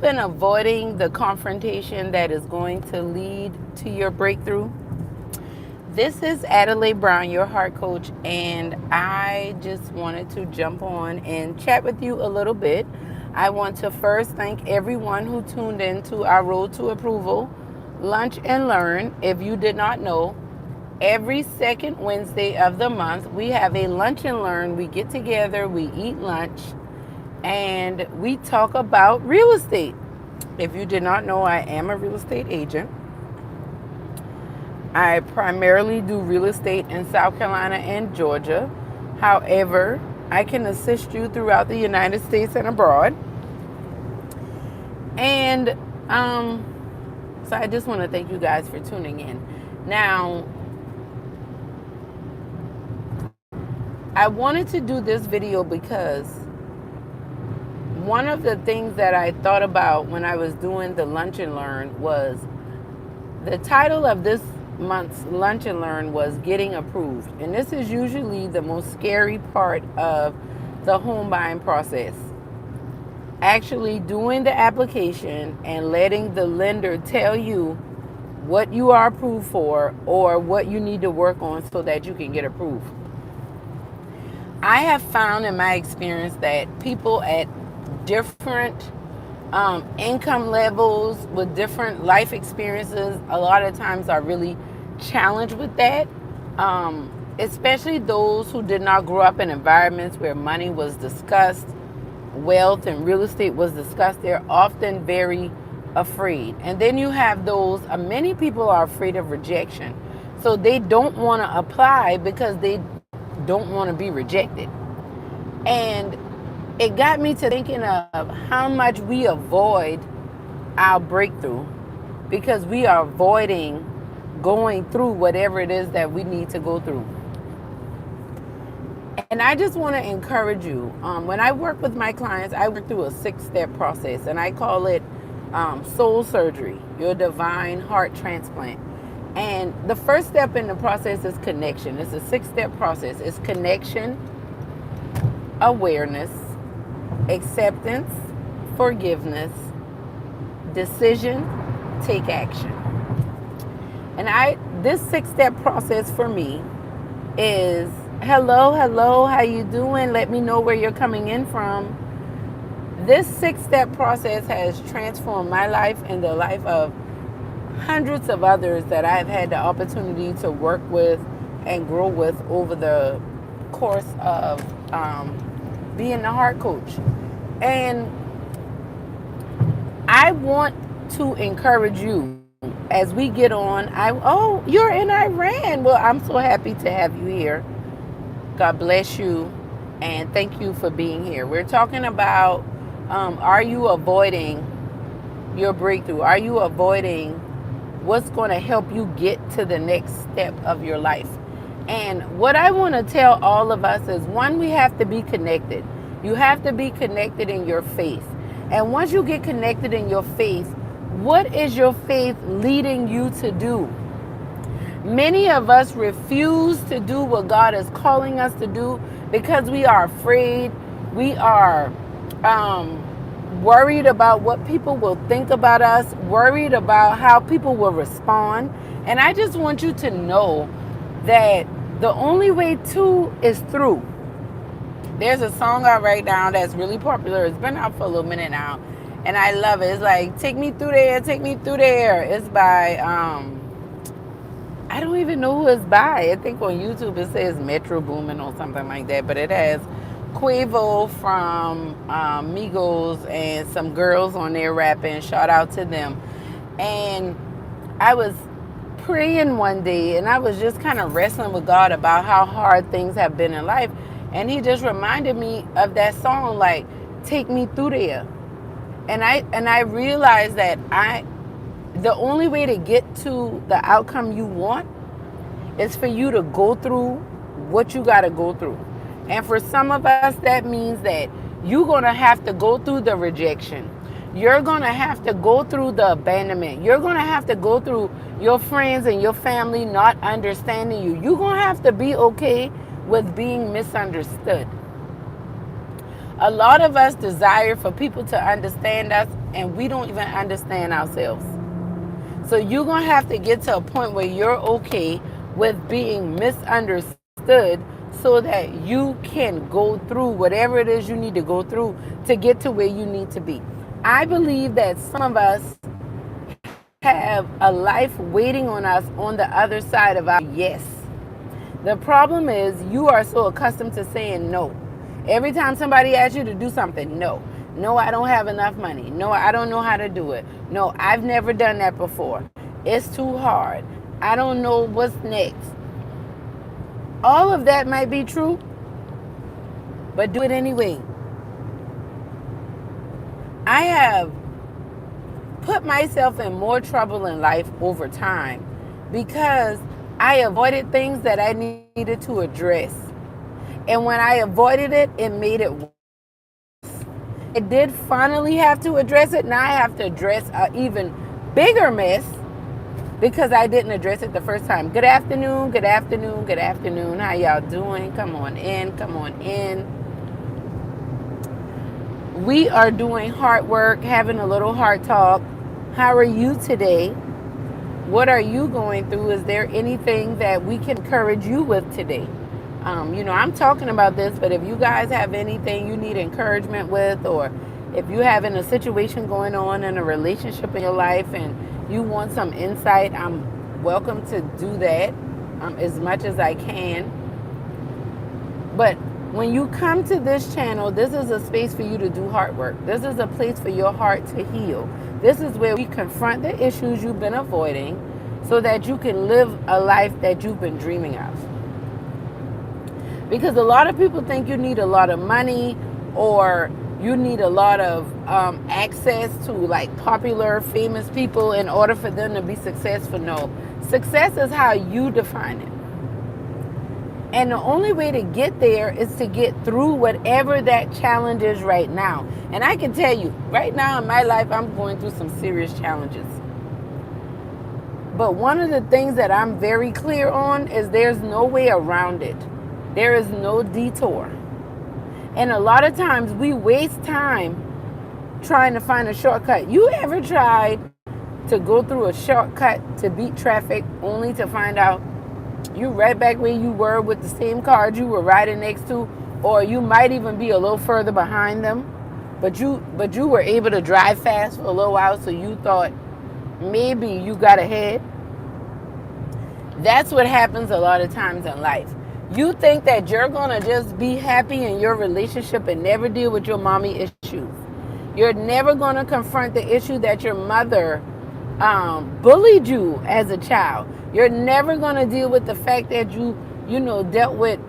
been avoiding the confrontation that is going to lead to your breakthrough? This is Adelai Brown, your heart coach, and I just wanted to jump on and chat with you a little bit. I want to first thank everyone who tuned in to our Road to Approval Lunch and Learn. If you did not know, every second Wednesday of the month, we have a lunch and learn. We get together, we eat lunch, and we talk about real estate. If you did not know, I am a real estate agent. I primarily do real estate in South Carolina and Georgia. However, I can assist you throughout the United States and abroad. And so I just want to thank you guys for tuning in. Now, I wanted to do this video because one of the things that I thought about when I was doing the Lunch and Learn was the title of this month's Lunch and Learn was Getting Approved. And this is usually the most scary part of the home buying process. Actually doing the application and letting the lender tell you what you are approved for or what you need to work on so that you can get approved. I have found in my experience that people at different income levels with different life experiences a lot of times are really challenged with that, especially those who did not grow up in environments where money was discussed, wealth and real estate was discussed. They're often very afraid. And then you have those, many people are afraid of rejection, so they don't want to apply because they don't want to be rejected. And it got me to thinking of how much we avoid our breakthrough because we are avoiding going through whatever it is that we need to go through. And I just want to encourage you, when I work with my clients, I work through a 6-step process, and I call it soul surgery, your divine heart transplant. And the first step in the process is connection. It's a 6-step process. It's connection, awareness, acceptance, forgiveness, decision, take action. And this 6-step process for me is hello, how you doing? Let me know where you're coming in from. This 6-step process has transformed my life and the life of hundreds of others that I've had the opportunity to work with and grow with over the course of being a heart coach. And I want to encourage you as we get on. Oh, you're in Iran. Well, I'm so happy to have you here. God bless you, and thank you for being here. We're talking about, are you avoiding your breakthrough? Are you avoiding what's going to help you get to the next step of your life? And what I want to tell all of us is, one, we have to be connected. You have to be connected in your faith. And once you get connected in your faith, what is your faith leading you to do? Many of us refuse to do what God is calling us to do because we are afraid. We are worried about what people will think about us, worried about how people will respond. And I just want you to know that the only way to is through. There's a song out right now that's really popular. It's been out for a little minute now, and I love it. It's like, take me through there, take me through there. It's by I don't even know who it's by. I think on YouTube it says Metro Boomin or something like that, but it has Quavo from Migos and some girls on there rapping. Shout out to them. And I was praying one day, and I was just kind of wrestling with God about how hard things have been in life, and he just reminded me of that song, like, take me through there. And I realized that the only way to get to the outcome you want is for you to go through what you got to go through. And for some of us, that means that you're going to have to go through the rejection. You're going to have to go through the abandonment. You're going to have to go through your friends and your family not understanding you. You're going to have to be okay with being misunderstood. A lot of us desire for people to understand us and we don't even understand ourselves. So you're going to have to get to a point where you're okay with being misunderstood so that you can go through whatever it is you need to go through to get to where you need to be. I believe that some of us have a life waiting on us on the other side of our yes. The problem is you are so accustomed to saying no. Every time somebody asks you to do something, no. No, I don't have enough money. No, I don't know how to do it. No, I've never done that before. It's too hard. I don't know what's next. All of that might be true, but do it anyway. I have put myself in more trouble in life over time because I avoided things that I needed to address. And when I avoided it, it made it worse. I did finally have to address it. Now I have to address an even bigger mess because I didn't address it the first time. Good afternoon, good afternoon, good afternoon. How y'all doing? Come on in, come on in. We are doing heart work, having a little heart talk. How are you today? What are you going through? Is there anything that we can encourage you with today? I'm talking about this, but if you guys have anything you need encouragement with, or if you're having a situation going on in a relationship in your life and you want some insight, I'm welcome to do that as much as I can. But when you come to this channel, this is a space for you to do heart work. This is a place for your heart to heal. This is where we confront the issues you've been avoiding so that you can live a life that you've been dreaming of. Because a lot of people think you need a lot of money or you need a lot of access to like popular, famous people in order for them to be successful. No, success is how you define it. And the only way to get there is to get through whatever that challenge is right now. And I can tell you, right now in my life, I'm going through some serious challenges. But one of the things that I'm very clear on is there's no way around it. There is no detour. And a lot of times we waste time trying to find a shortcut. You ever tried to go through a shortcut to beat traffic only to find out you're right back where you were with the same car you were riding next to, or you might even be a little further behind them, but you were able to drive fast for a little while, so you thought maybe you got ahead? That's what happens a lot of times in life. You think that you're going to just be happy in your relationship and never deal with your mommy issues. You're never going to confront the issue that your mother bullied you as a child. You're never going to deal with the fact that you dealt with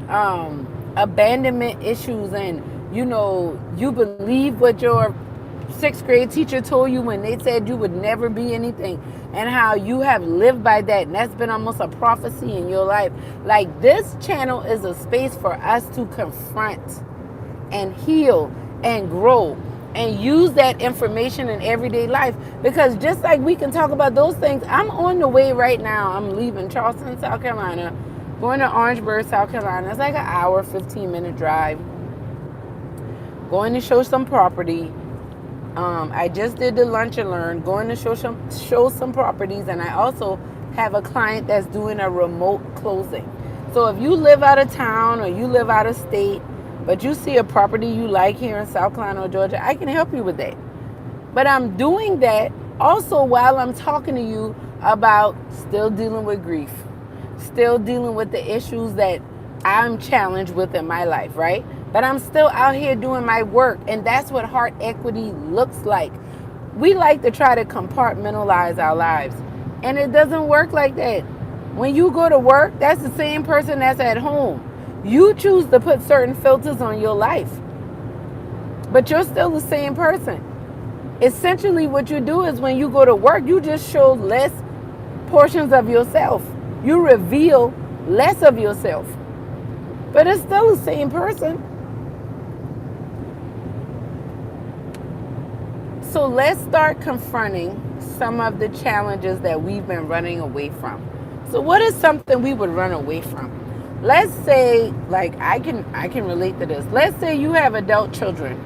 abandonment issues, and you believe what your 6th grade teacher told you when they said you would never be anything, and how you have lived by that, and that's been almost a prophecy in your life. Like, this channel is a space for us to confront and heal and grow and use that information in everyday life. Because just like we can talk about those things, I'm on the way right now. I'm leaving Charleston, South Carolina, going to Orangeburg, South Carolina. It's like an hour, 15-minute drive. Going to show some property. I just did the lunch and learn, going to show some properties, and I also have a client that's doing a remote closing. So if you live out of town or you live out of state, but you see a property you like here in South Carolina or Georgia, I can help you with that. But I'm doing that also while I'm talking to you about still dealing with grief, still dealing with the issues that I'm challenged with in my life, right? But I'm still out here doing my work, and that's what heart equity looks like. We like to try to compartmentalize our lives, and it doesn't work like that. When you go to work, that's the same person that's at home. You choose to put certain filters on your life, but you're still the same person. Essentially, what you do is when you go to work, you just show less portions of yourself. You reveal less of yourself, but it's still the same person. So let's start confronting some of the challenges that we've been running away from. So what is something we would run away from? Let's say, like, I can relate to this. Let's say you have adult children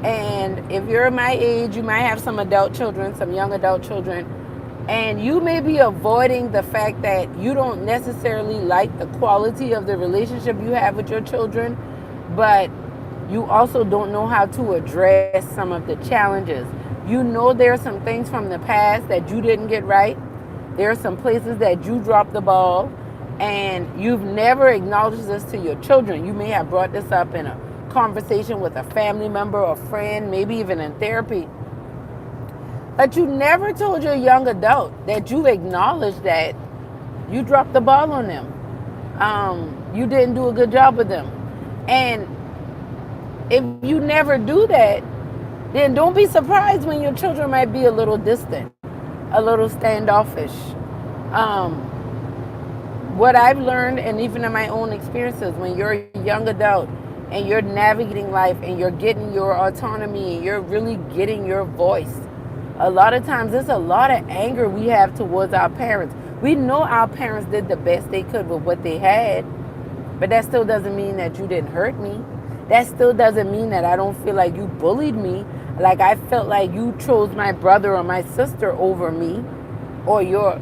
And if you're my age, you might have some adult children, some young adult children, and you may be avoiding the fact that you don't necessarily like the quality of the relationship you have with your children, but you also don't know how to address some of the challenges. You know there are some things from the past that you didn't get right. There are some places that you dropped the ball, and you've never acknowledged this to your children. You may have brought this up in a conversation with a family member or friend, maybe even in therapy. But you never told your young adult that you acknowledged that you dropped the ball on them. You didn't do a good job with them. And if you never do that, then don't be surprised when your children might be a little distant, a little standoffish. Um, what I've learned, and even in my own experiences, when you're a young adult and you're navigating life and you're getting your autonomy and you're really getting your voice, a lot of times there's a lot of anger we have towards our parents. We know our parents did the best they could with what they had, but that still doesn't mean that you didn't hurt me. That still doesn't mean that I don't feel like you bullied me, like I felt like you chose my brother or my sister over me, or your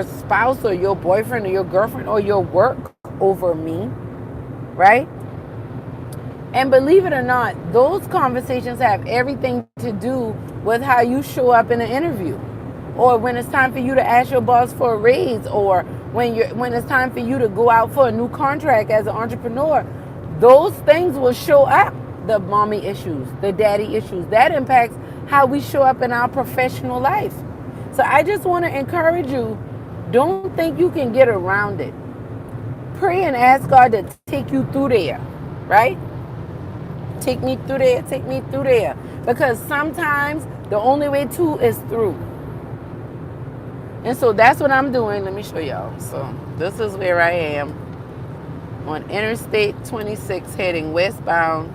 spouse or your boyfriend or your girlfriend or your work over me, right? And believe it or not, those conversations have everything to do with how you show up in an interview, or when it's time for you to ask your boss for a raise, or when it's time for you to go out for a new contract as an entrepreneur. Those things will show up. The mommy issues, the daddy issues, that impacts how we show up in our professional life. So I just want to encourage you, don't think you can get around it. Pray and ask God to take you through there, right? Take me through there, take me through there. Because sometimes the only way to is through. And so that's what I'm doing. Let me show y'all. So this is where I am on Interstate 26 heading westbound.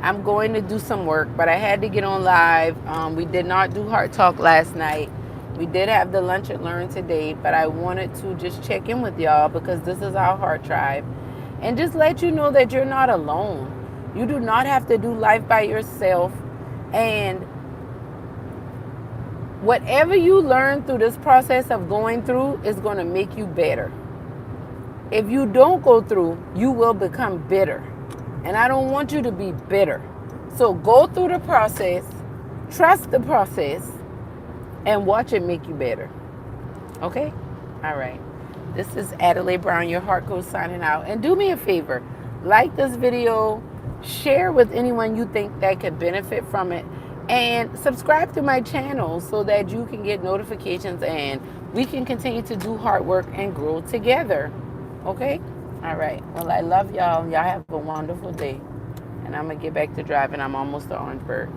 I'm going to do some work, but I had to get on live. We did not do Heart Talk last night. We did have the Lunch and Learn today, but I wanted to just check in with y'all because this is our Heart Tribe. And just let you know that you're not alone. You do not have to do life by yourself. And whatever you learn through this process of going through is going to make you better. If you don't go through, you will become bitter. And I don't want you to be bitter. So go through the process, trust the process, and watch it make you better. Okay? All right. This is Adelai Brown, your heart coach, signing out. And do me a favor, like this video, share with anyone you think that could benefit from it, and subscribe to my channel so that you can get notifications and we can continue to do hard work and grow together. Okay? All right. Well, I love y'all. Y'all have a wonderful day. And I'm going to get back to driving. I'm almost to Orangeburg.